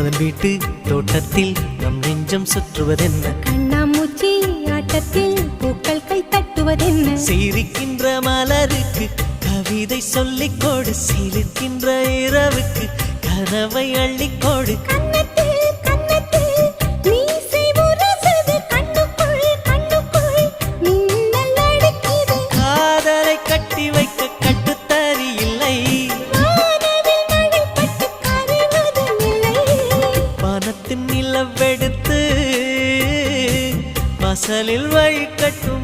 மன்மதன் வீட்டு தோட்டத்தில் நம் நெஞ்சம் சுற்றுவதென்ன கண்ணாமூச்சி ஆட்டத்தில் பூக்கள் கை தட்டுவதென்ன சிரிக்கின்ற மலருக்கு கவிதை சொல்லிக்கோடு சிரிக்கின்ற இரவுக்கு கனவை அள்ளிக்கோடு காதலை கட்டி வைக்க கட்டுத்தறி இல்லை வானத்தின் நிலவெடுத்து வாசலில் வழி கட்டும்